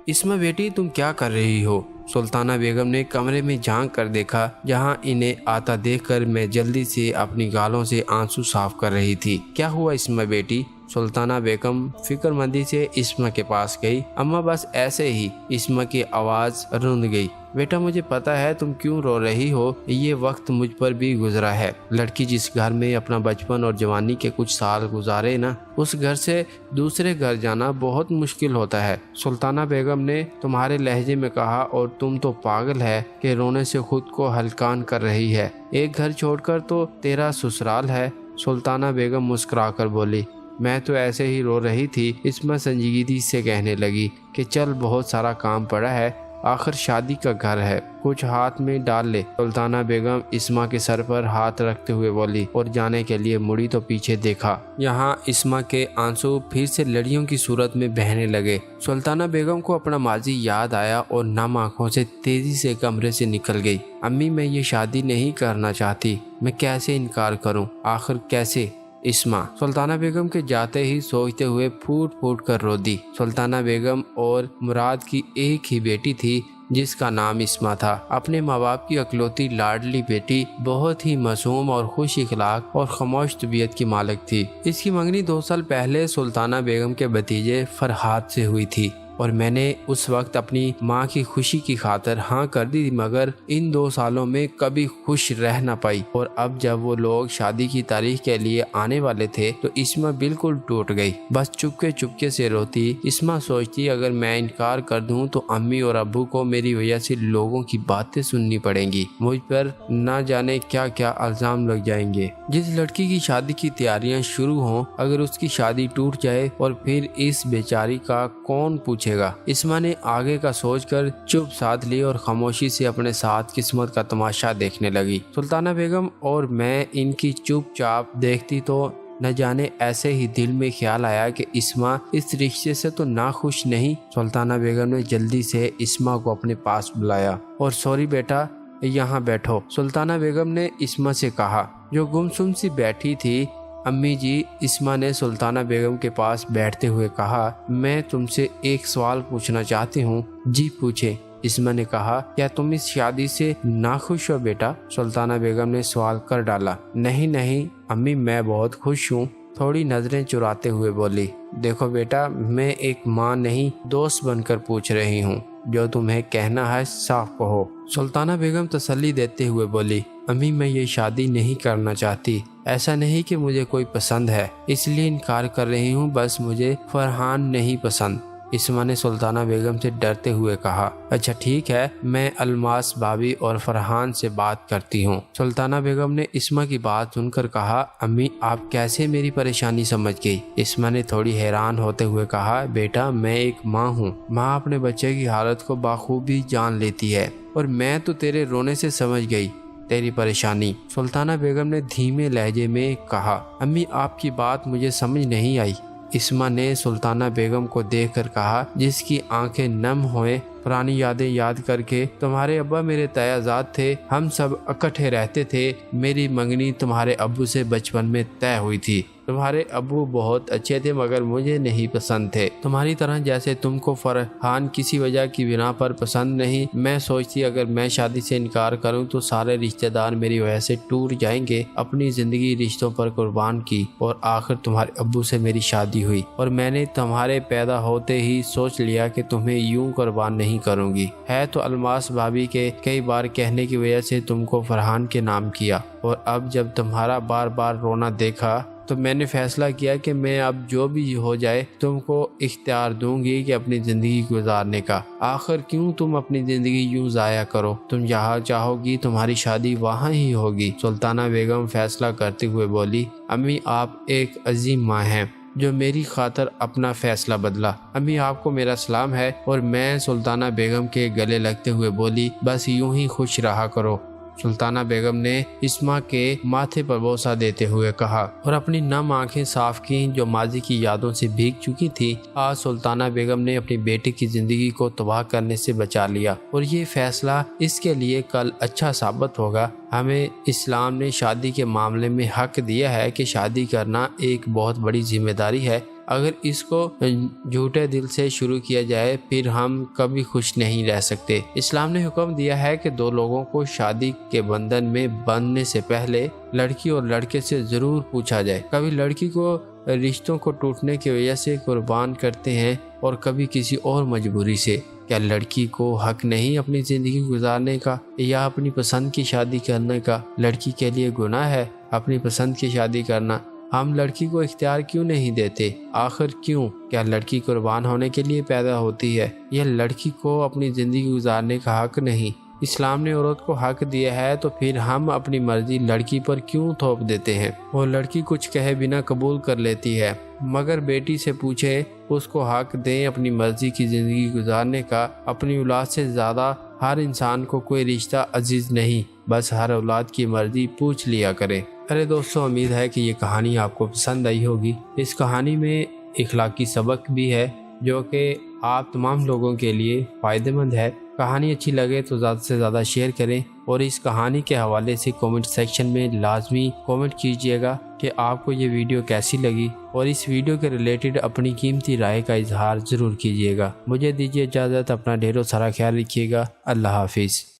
اسما بیٹی تم کیا کر رہی ہو؟ سلطانہ بیگم نے کمرے میں جھانک کر دیکھا جہاں انہیں آتا دیکھ کر میں جلدی سے اپنی گالوں سے آنسو صاف کر رہی تھی۔ کیا ہوا اسما بیٹی؟ سلطانہ بیگم فکر مندی سے اسما کے پاس گئی۔ اماں بس ایسے ہی۔ اسما کی آواز رند گئی۔ بیٹا مجھے پتا ہے تم کیوں رو رہی ہو، یہ وقت مجھ پر بھی گزرا ہے۔ لڑکی جس گھر میں اپنا بچپن اور جوانی کے کچھ سال گزارے نا، اس گھر سے دوسرے گھر جانا بہت مشکل ہوتا ہے۔ سلطانہ بیگم نے تمہارے لہجے میں کہا، اور تم تو پاگل ہے کہ رونے سے خود کو ہلکان کر رہی ہے۔ ایک گھر چھوڑ کر تو تیرا سسرال ہے۔ سلطانہ بیگم مسکرا کر بولی، میں تو ایسے ہی رو رہی تھی۔ اسما سنجیدگی سے کہنے لگی کہ چل بہت سارا کام پڑا ہے، آخر شادی کا گھر ہے، کچھ ہاتھ میں ڈال لے۔ سلطانہ بیگم اسما کے سر پر ہاتھ رکھتے ہوئے بولی اور جانے کے لیے مڑی تو پیچھے دیکھا۔ یہاں اسما کے آنسو پھر سے لڑیوں کی صورت میں بہنے لگے۔ سلطانہ بیگم کو اپنا ماضی یاد آیا اور نم آنکھوں سے تیزی سے کمرے سے نکل گئی۔ امی میں یہ شادی نہیں کرنا چاہتی، میں کیسے انکار کروں؟ آخر کیسے؟ اسما سلطانہ بیگم کے جاتے ہی سوچتے ہوئے پھوٹ پھوٹ کر رو دی۔ سلطانہ بیگم اور مراد کی ایک ہی بیٹی تھی جس کا نام اسما تھا۔ اپنے ماں باپ کی اکلوتی لاڈلی بیٹی، بہت ہی معصوم اور خوش اخلاق اور خاموش طبیعت کی مالک تھی۔ اس کی منگنی 2 سال پہلے سلطانہ بیگم کے بھتیجے فرحات سے ہوئی تھی اور میں نے اس وقت اپنی ماں کی خوشی کی خاطر ہاں کر دی، مگر ان 2 سالوں میں کبھی خوش رہ نہ پائی۔ اور اب جب وہ لوگ شادی کی تاریخ کے لیے آنے والے تھے تو اسما بالکل ٹوٹ گئی، بس چپکے سے روتی۔ اسما سوچتی اگر میں انکار کر دوں تو امی اور ابو کو میری وجہ سے لوگوں کی باتیں سننی پڑیں گی، مجھ پر نہ جانے کیا کیا الزام لگ جائیں گے۔ جس لڑکی کی شادی کی تیاریاں شروع ہوں، اگر اس کی شادی ٹوٹ جائے اور پھر اس بیچاری کا کون پوچھے گا؟ اسما نے آگے کا سوچ کر چپ ساتھ لی اور خاموشی سے اپنے ساتھ قسمت کا تماشا دیکھنے لگی۔ سلطانہ بیگم اور میں ان کی چپ چاپ دیکھتی تو نہ جانے ایسے ہی دل میں خیال آیا کہ اسما اس رشتے سے تو ناخوش نہیں۔ سلطانہ بیگم نے جلدی سے اسما کو اپنے پاس بلایا اور سوری بیٹا یہاں بیٹھو، سلطانہ بیگم نے اسما سے کہا جو گمسم سی بیٹھی تھی۔ امی جی، اسما نے سلطانہ بیگم کے پاس بیٹھتے ہوئے کہا، میں تم سے ایک سوال پوچھنا چاہتی ہوں۔ جی پوچھیں۔ اسما نے کہا، کیا تم اس شادی سے ناخوش ہو بیٹا؟ سلطانہ بیگم نے سوال کر ڈالا۔ نہیں امی، میں بہت خوش ہوں، تھوڑی نظریں چراتے ہوئے بولی۔ دیکھو بیٹا، میں ایک ماں نہیں دوست بن کر پوچھ رہی ہوں، جو تمہیں کہنا ہے صاف کہو۔ سلطانہ بیگم تسلی دیتے ہوئے بولی، امی میں یہ شادی نہیں کرنا چاہتی، ایسا نہیں کہ مجھے کوئی پسند ہے اس لیے انکار کر رہی ہوں، بس مجھے فرحان نہیں پسند۔ اسما نے سلطانہ بیگم سے ڈرتے ہوئے کہا، اچھا ٹھیک ہے، میں الماس بھابی اور فرحان سے بات کرتی ہوں۔ سلطانہ بیگم نے اسما کی بات سن کر کہا، امی آپ کیسے میری پریشانی سمجھ گئی؟ اسما نے تھوڑی حیران ہوتے ہوئے کہا، بیٹا میں ایک ماں ہوں، ماں اپنے بچے کی حالت کو بخوبی جان لیتی ہے، اور میں تو تیرے رونے سے سمجھ گئی تیری پریشانی۔ سلطانہ بیگم نے دھیمے لہجے میں کہا، امی آپ کی بات مجھے سمجھ نہیں آئی۔ اسما نے سلطانہ بیگم کو دیکھ کر کہا، جس کی آنکھیں نم ہوئے، پرانی یادیں یاد کر کے، تمہارے ابا میرے تیازاد تھے، ہم سب اکٹھے رہتے تھے، میری منگنی تمہارے ابو سے بچپن میں طے ہوئی تھی، تمہارے ابو بہت اچھے تھے مگر مجھے نہیں پسند تھے، تمہاری طرح جیسے تم کو فرحان کسی وجہ کی بنا پر پسند نہیں۔ میں سوچتی اگر میں شادی سے انکار کروں تو سارے رشتہ دار میری وجہ سے ٹوٹ جائیں گے، اپنی زندگی رشتوں پر قربان کی، اور آخر تمہارے ابو سے میری شادی ہوئی، اور میں نے تمہارے پیدا ہوتے ہی سوچ لیا کہ تمہیں یوں قربان نہیں کروں گی۔ ہے تو الماس بھابی کے کئی بار کہنے کی وجہ سے تم کو فرحان کے نام کیا، اور اب جب تمہارا بار بار رونا دیکھا تو میں نے فیصلہ کیا کہ میں اب جو بھی ہو جائے تم کو اختیار دوں گی کہ اپنی زندگی گزارنے کا۔ آخر کیوں تم اپنی زندگی یوں ضائع کرو؟ تم جہاں چاہو گی تمہاری شادی وہاں ہی ہوگی۔ سلطانہ بیگم فیصلہ کرتے ہوئے بولی، امی آپ ایک عظیم ماں ہیں جو میری خاطر اپنا فیصلہ بدلا۔ امی آپ کو میرا سلام ہے۔ اور میں سلطانہ بیگم کے گلے لگتے ہوئے بولی، بس یوں ہی خوش رہا کرو۔ سلطانہ بیگم نے اسما کے ماتھے پر بوسہ دیتے ہوئے کہا اور اپنی نم آنکھیں صاف کیں جو ماضی کی یادوں سے بھیگ چکی تھی۔ آج سلطانہ بیگم نے اپنی بیٹی کی زندگی کو تباہ کرنے سے بچا لیا، اور یہ فیصلہ اس کے لیے کل اچھا ثابت ہوگا۔ ہمیں اسلام نے شادی کے معاملے میں حق دیا ہے کہ شادی کرنا ایک بہت بڑی ذمہ داری ہے، اگر اس کو جھوٹے دل سے شروع کیا جائے پھر ہم کبھی خوش نہیں رہ سکتے۔ اسلام نے حکم دیا ہے کہ دو لوگوں کو شادی کے بندھن میں بندھنے سے پہلے لڑکی اور لڑکے سے ضرور پوچھا جائے۔ کبھی لڑکی کو رشتوں کو ٹوٹنے کی وجہ سے قربان کرتے ہیں اور کبھی کسی اور مجبوری سے۔ کیا لڑکی کو حق نہیں اپنی زندگی گزارنے کا یا اپنی پسند کی شادی کرنے کا؟ لڑکی کے لیے گناہ ہے اپنی پسند کی شادی کرنا۔ ہم لڑکی کو اختیار کیوں نہیں دیتے؟ آخر کیوں؟ کیا لڑکی قربان ہونے کے لیے پیدا ہوتی ہے یا لڑکی کو اپنی زندگی گزارنے کا حق نہیں؟ اسلام نے عورت کو حق دیا ہے تو پھر ہم اپنی مرضی لڑکی پر کیوں تھوپ دیتے ہیں؟ اور لڑکی کچھ کہے بنا قبول کر لیتی ہے، مگر بیٹی سے پوچھے اس کو حق دیں اپنی مرضی کی زندگی گزارنے کا۔ اپنی اولاد سے زیادہ ہر انسان کو کوئی رشتہ عزیز نہیں، بس ہر اولاد کی مرضی پوچھ لیا کرے۔ ارے دوستو، امید ہے کہ یہ کہانی آپ کو پسند آئی ہوگی۔ اس کہانی میں اخلاقی سبق بھی ہے جو کہ آپ تمام لوگوں کے لیے فائدہ مند ہے۔ کہانی اچھی لگے تو زیادہ سے زیادہ شیئر کریں اور اس کہانی کے حوالے سے کامنٹ سیکشن میں لازمی کامنٹ کیجیے گا کہ آپ کو یہ ویڈیو کیسی لگی، اور اس ویڈیو کے ریلیٹڈ اپنی قیمتی رائے کا اظہار ضرور کیجیے گا۔ مجھے دیجیے اجازت، اپنا ڈھیروں سارا خیال رکھیے گا۔ اللہ حافظ۔